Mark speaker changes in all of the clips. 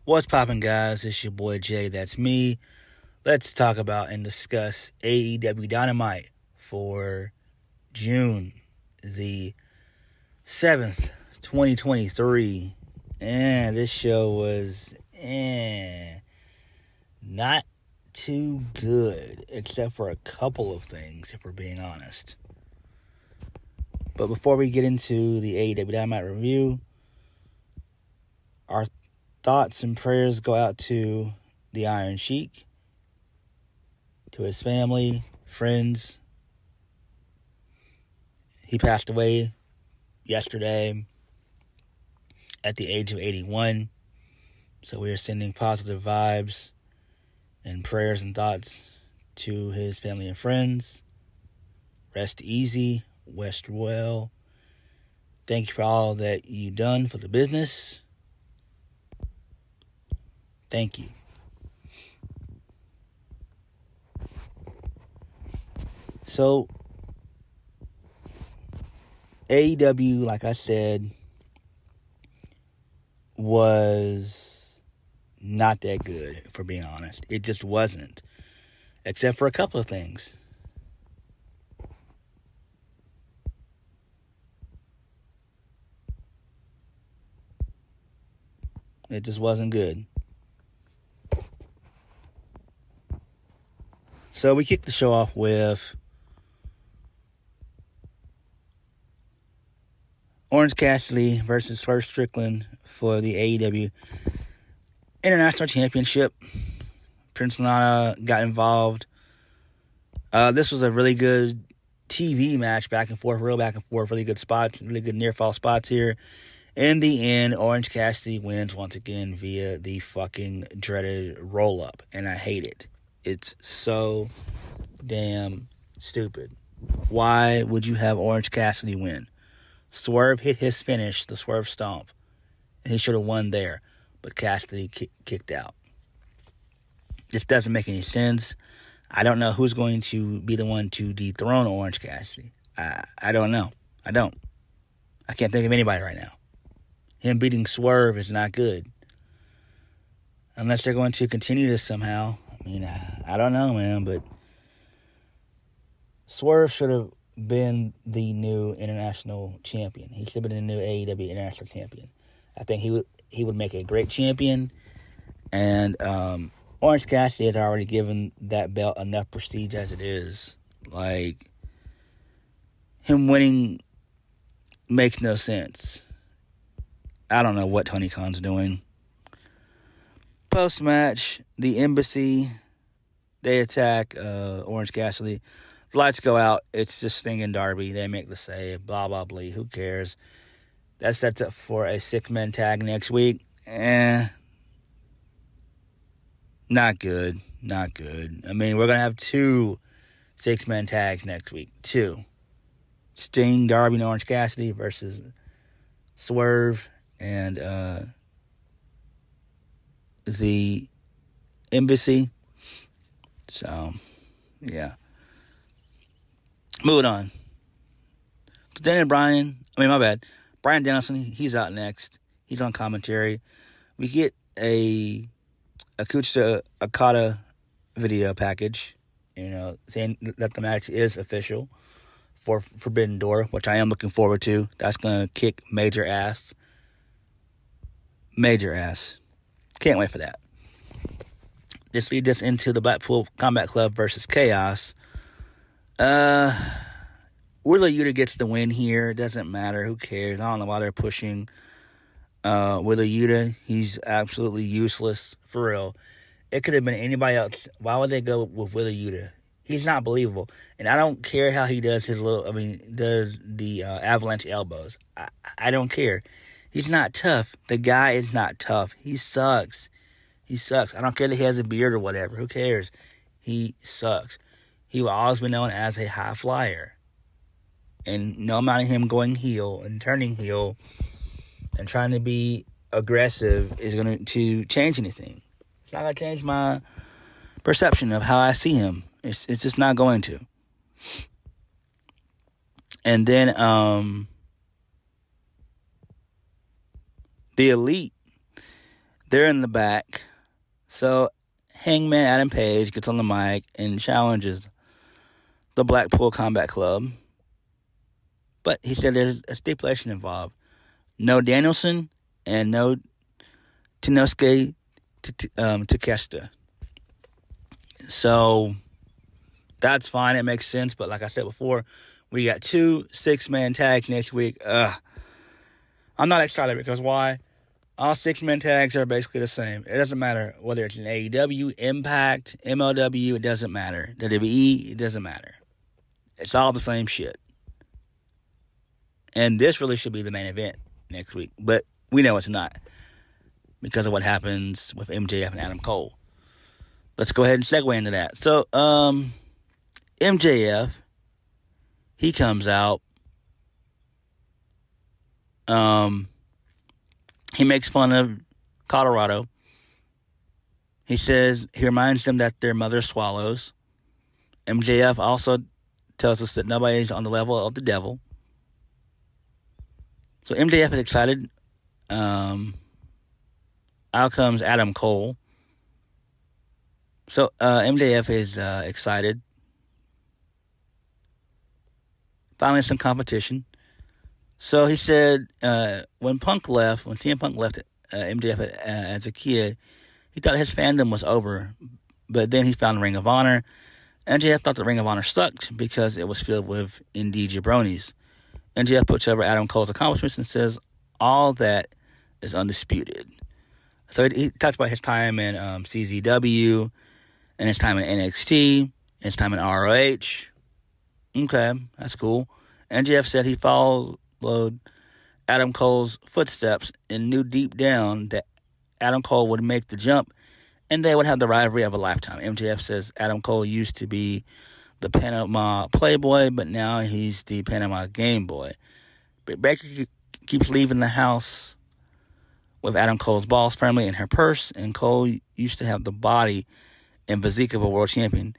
Speaker 1: What's poppin', guys? It's your boy Jay, that's me. Let's talk about and discuss AEW Dynamite for June the 7th, 2023. And this show was not too good, except for a couple of things, if we're being honest. But before we get into the AEW Dynamite review, our thoughts and prayers go out to the Iron Sheik, to his family, friends. He passed away yesterday at the age of 81. So we are sending positive vibes and prayers and thoughts to his family and friends. Rest easy, rest well. Thank you for all that you've done for the business. Thank you. So, AEW, like I said, was not that good, if we're being honest. It just wasn't. Except for a couple of things. It just wasn't good. So we kicked the show off with Orange Cassidy versus Swerve Strickland for the AEW International Championship. Prince Nana got involved. This was a really good TV match, back and forth, real back and forth, really good spots, really good near-fall spots here. In the end, Orange Cassidy wins once again via the fucking dreaded roll-up, and I hate it. It's so damn stupid. Why would you have Orange Cassidy win? Swerve hit his finish, the Swerve Stomp, and he should have won there, but Cassidy kicked out. This doesn't make any sense. I don't know who's going to be the one to dethrone Orange Cassidy. I don't know. I can't think of anybody right now. Him beating Swerve is not good. Unless they're going to continue this somehow. I mean, I don't know, man, but Swerve should have been the new international champion. He should have been the new AEW international champion. I think he would make a great champion, and Orange Cassidy has already given that belt enough prestige as it is. Like, him winning makes no sense. I don't know what Tony Khan's doing. Post-match, the Embassy, they attack Orange Cassidy. The lights go out. It's just Sting and Darby. They make the save. Blah, blah, blah. Who cares? That sets up for a 6-man tag next week. Not good. Not good. I mean, we're going to have 2 6-man tags next week. 2. Sting, Darby, and Orange Cassidy versus Swerve and the Embassy. So, yeah. Moving on. Brian Danielson, he's out next. He's on commentary. We get a Akuchita Okada video package, saying that the match is official for Forbidden Door, which I am looking forward to. That's going to kick major ass. Major ass. Can't wait for that. This leads us into the Blackpool Combat Club versus Chaos. Wheeler Yuta gets the win here. It doesn't matter. Who cares? I don't know why they're pushing Wheeler Yuta. He's absolutely useless. For real. It could have been anybody else. Why would they go with Wheeler Yuta? He's not believable. And I don't care how he does does the avalanche elbows. I don't care. He's not tough. The guy is not tough. He sucks. He sucks. I don't care that he has a beard or whatever. Who cares? He sucks. He will always be known as a high flyer. And no amount of him going heel and turning heel and trying to be aggressive is going to change anything. It's not going to change my perception of how I see him It's just not going to. And then the Elite, they're in the back. So Hangman Adam Page gets on the mic and challenges the Blackpool Combat Club. But he said there's a stipulation involved. No Danielson and no Tenosuke Takeshita. So that's fine. It makes sense. But like I said before, we got 2 6-man tags next week. I'm not excited because why? All 6-man tags are basically the same. It doesn't matter whether it's an AEW, Impact, MLW. It doesn't matter. WWE, it doesn't matter. It's all the same shit. And this really should be the main event next week. But we know it's not because of what happens with MJF and Adam Cole. Let's go ahead and segue into that. So, MJF, he comes out. He makes fun of Colorado. He says he reminds them that their mother swallows. MJF also tells us that nobody's on the level of the devil. So MJF is excited. Out comes Adam Cole. So MJF is excited. Finally, some competition. So he said when CM Punk left MJF as a kid, he thought his fandom was over. But then he found Ring of Honor. MJF thought the Ring of Honor sucked because it was filled with indie jabronis. MJF puts over Adam Cole's accomplishments and says all that is undisputed. So he talks about his time in CZW and his time in NXT and his time in ROH. Okay, that's cool. MJF said he followed Adam Cole's footsteps and knew deep down that Adam Cole would make the jump and they would have the rivalry of a lifetime. MJF says Adam Cole used to be the Panama Playboy, but now he's the Panama Game Boy. But Baker keeps leaving the house with Adam Cole's boss firmly in her purse, and Cole used to have the body and physique of a world champion.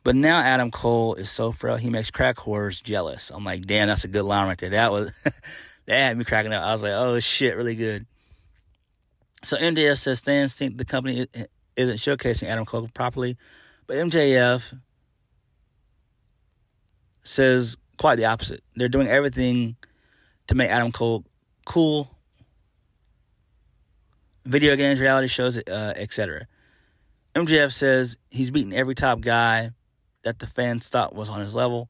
Speaker 1: But now Adam Cole is so frail, he makes crack whores jealous. I'm like, damn, that's a good line right there. That had me cracking up. I was like, oh shit, really good. So MJF says fans think the company isn't showcasing Adam Cole properly, but MJF says quite the opposite. They're doing everything to make Adam Cole cool. Video games, reality shows, etc. MJF says he's beaten every top guy that the fans thought was on his level.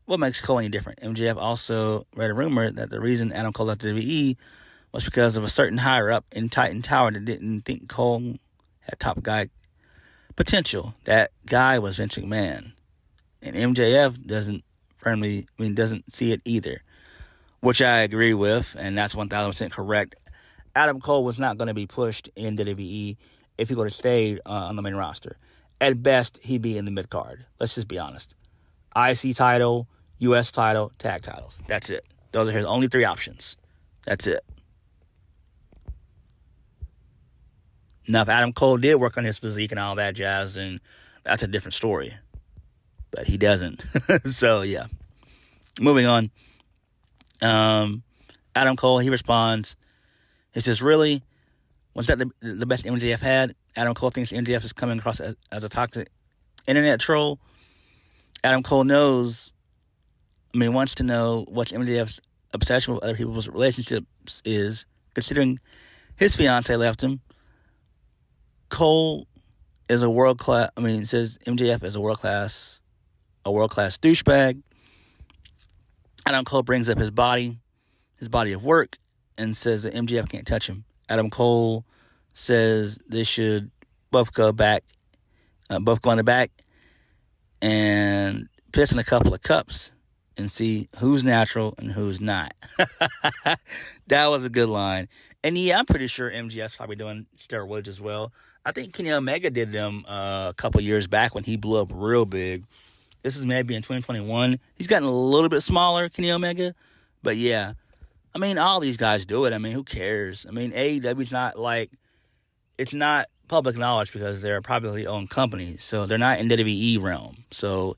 Speaker 1: What makes Cole any different? MJF also read a rumor that the reason Adam Cole left WWE was because of a certain higher-up in Titan Tower that didn't think Cole had top guy potential. That guy was Vince McMahon. And MJF doesn't see it either, which I agree with, and that's 1,000% correct. Adam Cole was not going to be pushed in WWE if he would have stayed on the main roster. At best, he'd be in the mid-card. Let's just be honest. IC title, US title, tag titles. That's it. Those are his only 3 options. That's it. Now, if Adam Cole did work on his physique and all that jazz, then that's a different story. But he doesn't. So, yeah. Moving on. Adam Cole, he responds. He says, really? Was that the best MJF had? Adam Cole thinks MJF is coming across as a toxic internet troll. Adam Cole wants to know what MJF's obsession with other people's relationships is, considering his fiance left him. Cole is says MJF is a world-class douchebag. Adam Cole brings up his body of work, and says that MJF can't touch him. Adam Cole says they should both go in the back and piss in a couple of cups and see who's natural and who's not. That was a good line. And yeah, I'm pretty sure MJF's probably doing steroids as well. I think Kenny Omega did them a couple years back when he blew up real big. This is maybe in 2021. He's gotten a little bit smaller, Kenny Omega. But yeah, all these guys do it. Who cares? AEW's not like, it's not public knowledge because they're a privately owned company, so they're not in WWE realm. So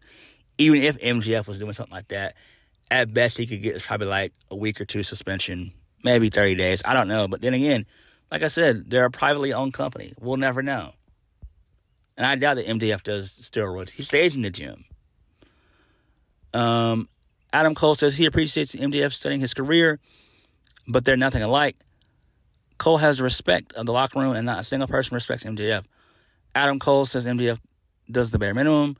Speaker 1: even if MJF was doing something like that, at best he could get probably like a week or two suspension, maybe 30 days. I don't know. But then again, like I said, they're a privately owned company. We'll never know. And I doubt that MJF does steroids. He stays in the gym. Adam Cole says he appreciates MJF studying his career, but they're nothing alike. Cole has the respect of the locker room, and not a single person respects MJF. Adam Cole says MJF does the bare minimum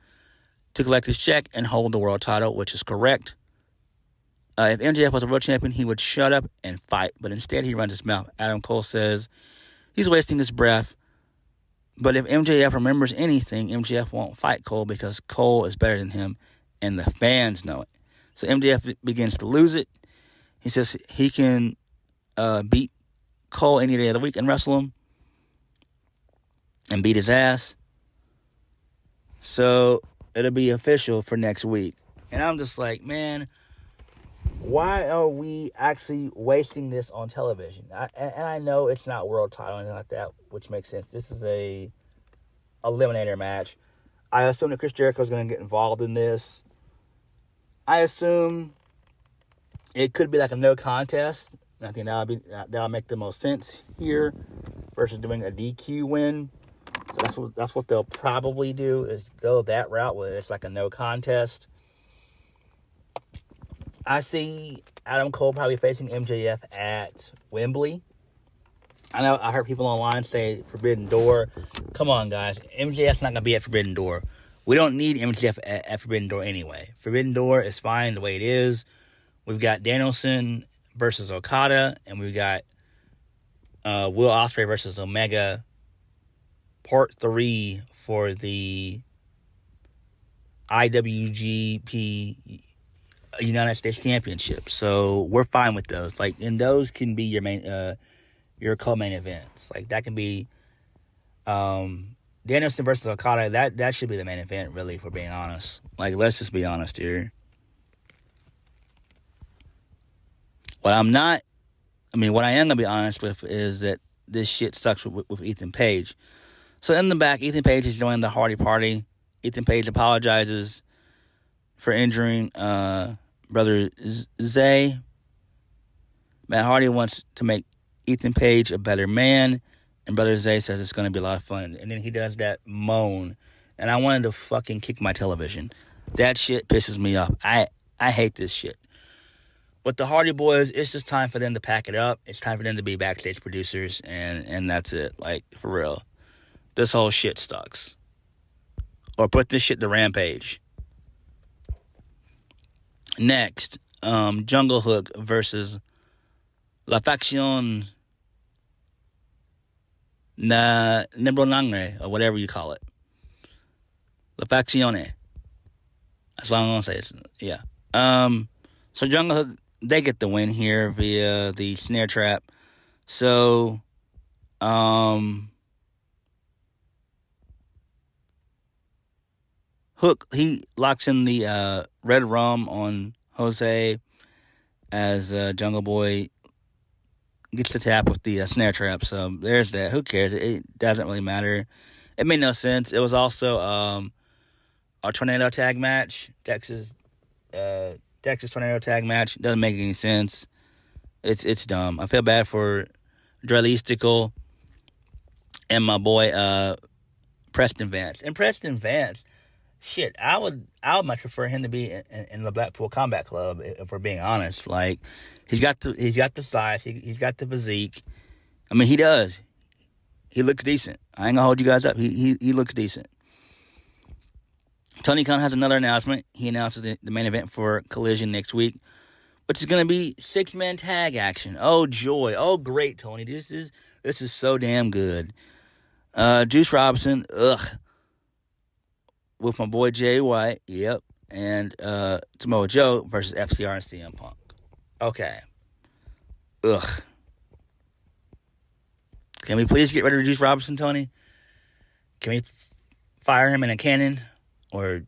Speaker 1: to collect his check and hold the world title, which is correct. If MJF was a world champion, he would shut up and fight, but instead he runs his mouth. Adam Cole says he's wasting his breath, but if MJF remembers anything, MJF won't fight Cole because Cole is better than him, and the fans know it. So MJF begins to lose it. He says he can beat Cole any day of the week and wrestle him and beat his ass. So it'll be official for next week. And I'm just like, man, why are we actually wasting this on television? And I know it's not world title or anything like that, which makes sense. This is a eliminator match. I assume that Chris Jericho is going to get involved in this. I assume it could be like a no contest. I think that'll make the most sense here versus doing a DQ win. So that's what they'll probably do, is go that route where it's like a no contest. I see Adam Cole probably facing MJF at Wembley. I know I heard people online say Forbidden Door. Come on, guys. MJF's not going to be at Forbidden Door. We don't need MJF at Forbidden Door anyway. Forbidden Door is fine the way it is. We've got Danielson versus Okada, and we've got Will Ospreay versus Omega Part 3 for the IWGP United States Championship. So we're fine with those. Like, and those can be your main, your co-main events. Like, that can be Danielson versus Okada. That should be the main event, really, if we're being honest. Like, let's just be honest here. What I am going to be honest with is that this shit sucks with Ethan Page. So in the back, Ethan Page is joining the Hardy Party. Ethan Page apologizes for injuring Brother Zay. Matt Hardy wants to make Ethan Page a better man, and Brother Zay says it's going to be a lot of fun. And then he does that moan, and I wanted to fucking kick my television. That shit pisses me off. I hate this shit. With the Hardy Boys, it's just time for them to pack it up. It's time for them to be backstage producers, and that's it. Like, for real. This whole shit sucks. Or put this shit to Rampage. Next, Jungle Hook versus La Faction Nebronangre, or whatever you call it. La Faccione. That's all I'm going to say. Yeah. So Jungle Hook, they get the win here via the snare trap. So, Hook, he locks in the red rum on Jose as Jungle Boy gets the tap with the snare trap. So there's that. Who cares? It doesn't really matter. It made no sense. It was also a tornado tag match. Texas tornado tag match. Doesn't make any sense. It's dumb. I feel bad for Dre Listicle and my boy Preston Vance. And Preston Vance, shit, I would much prefer him to be in the Blackpool Combat Club, if we're being honest. Like, he's got the size, he's got the physique. I mean, he does. He looks decent. I ain't gonna hold you guys up. He looks decent. Tony Khan has another announcement. He announces the main event for Collision next week, which is gonna be 6-man tag action. Oh joy! Oh great, Tony. This is so damn good. Juice Robinson, with my boy Jay White, yep, and Samoa Joe versus FTR and CM Punk. Okay. Can we please get rid of Juice Robinson, Tony? Can we fire him in a cannon or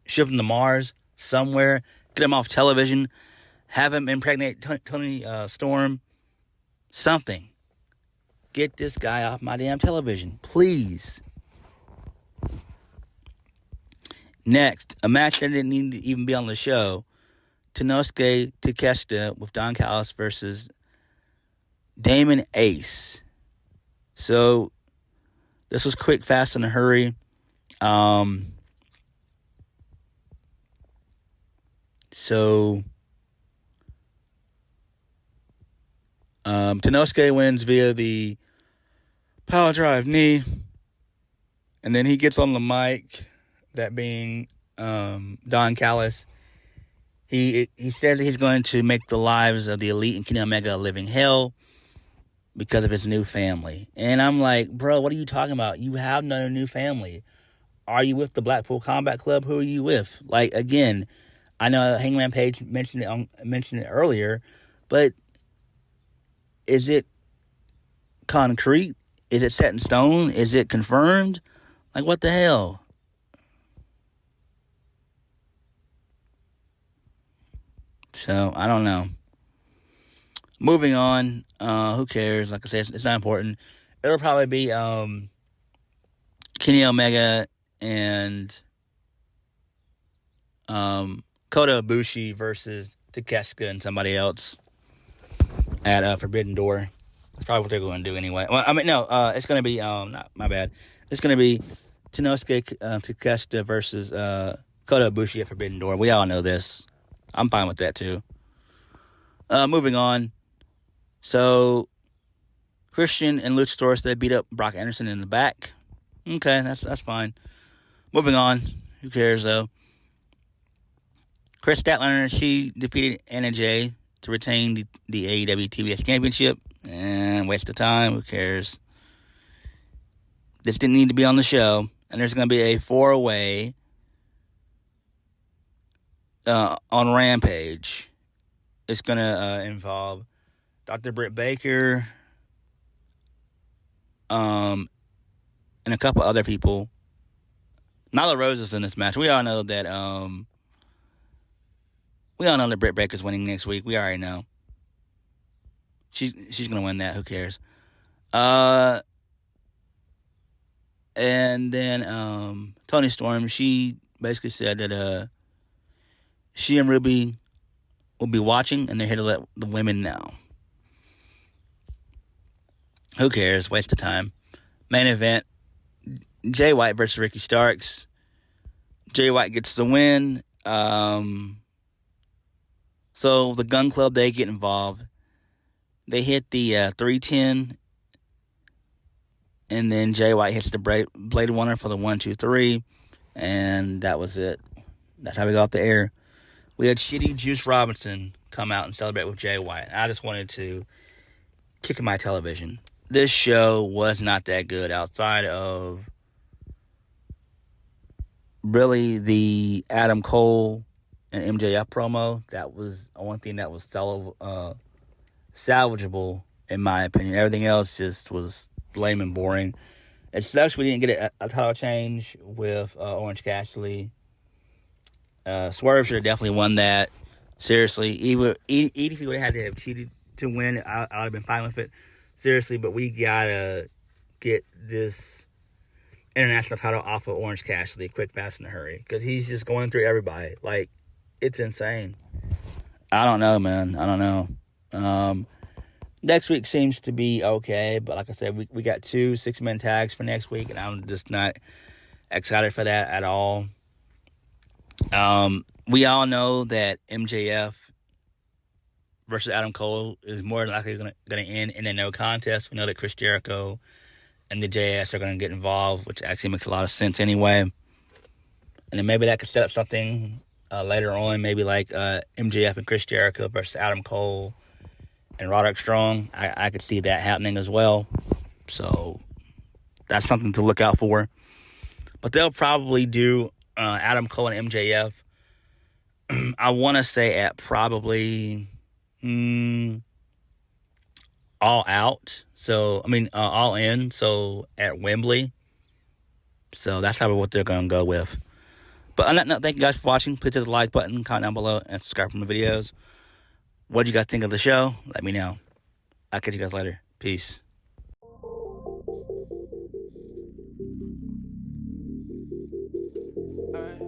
Speaker 1: ship him to Mars somewhere? Get him off television. Have him impregnate Tony Storm. Something. get this guy off my damn television. Please. Next, a match that didn't need to even be on the show. Tenosuke Takeshita with Don Callis versus Damon Ace. So, this was quick, fast, in a hurry. Tenosuke wins via the power drive knee. And then he gets on the mic, that being Don Callis. He says that he's going to make the lives of the Elite and Kenny Omega a living hell because of his new family. And I'm like, bro, what are you talking about? You have no new family. Are you with the Blackpool Combat Club? Who are you with? Like, again, I know Hangman Page mentioned it earlier, but is it concrete? Is it set in stone? Is it confirmed? Like, what the hell? So, I don't know. Moving on. Who cares? Like I said, it's not important. It'll probably be Kenny Omega and Kota Ibushi versus Takeshita and somebody else at Forbidden Door. That's probably what they're going to do anyway. Well, I mean, no, it's going to be, not my bad. It's going to be Tenosuke Takeshita versus Kota Ibushi at Forbidden Door. We all know this. I'm fine with that too. Moving on. So, Christian and Luchasaurus, they beat up Brock Anderson in the back. Okay, that's fine. Moving on. Who cares though? Chris Statlander, she defeated Anna Jay to retain the AEW TBS Championship. And waste of time. Who cares? This didn't need to be on the show. And there's going to be a 4-way on Rampage. It's going to involve Dr. Britt Baker and a couple other people. Nyla Rose is in this match. We all know that Britt Baker's winning next week. We already know. She's going to win that. Who cares? And then Toni Storm, she basically said that she and Ruby will be watching, and they're here to let the women know. Who cares? Waste of time. Main event, Jay White versus Ricky Starks. Jay White gets the win. So the Gun Club, they get involved. They hit the 310, and then Jay White hits the Blade Runner for the 1-2-3, and that was it. That's how we got off the air. We had Shitty Juice Robinson come out and celebrate with Jay White. I just wanted to kick my television. This show was not that good outside of really the Adam Cole and MJF promo. That was the one thing that was salvageable, in my opinion. Everything else just was lame and boring. It sucks we didn't get a title change with Orange Cassidy. Swerve should have definitely won that. Seriously, even if he would have had to have cheated to win, I would have been fine with it. Seriously, but we gotta get this international title off of Orange Cassidy quick, fast, in a hurry, because he's just going through everybody. Like, it's insane. I don't know, man. I don't know. Next week seems to be okay, but like I said, we got 2 6-man tags for next week, and I'm just not excited for that at all. We all know that MJF versus Adam Cole is more than likely going to end in a no contest. We know that Chris Jericho and the JS are going to get involved, which actually makes a lot of sense anyway. And then maybe that could set up something later on, maybe like MJF and Chris Jericho versus Adam Cole and Roderick Strong. I could see that happening as well. So that's something to look out for. But they'll probably do Adam Cole and MJF, I want to say at probably All Out. So, All In. So, at Wembley. So, that's probably what they're going to go with. But on that note, thank you guys for watching. Please hit the like button, comment down below, and subscribe from the videos. What do you guys think of the show? Let me know. I'll catch you guys later. Peace.
Speaker 2: Alright.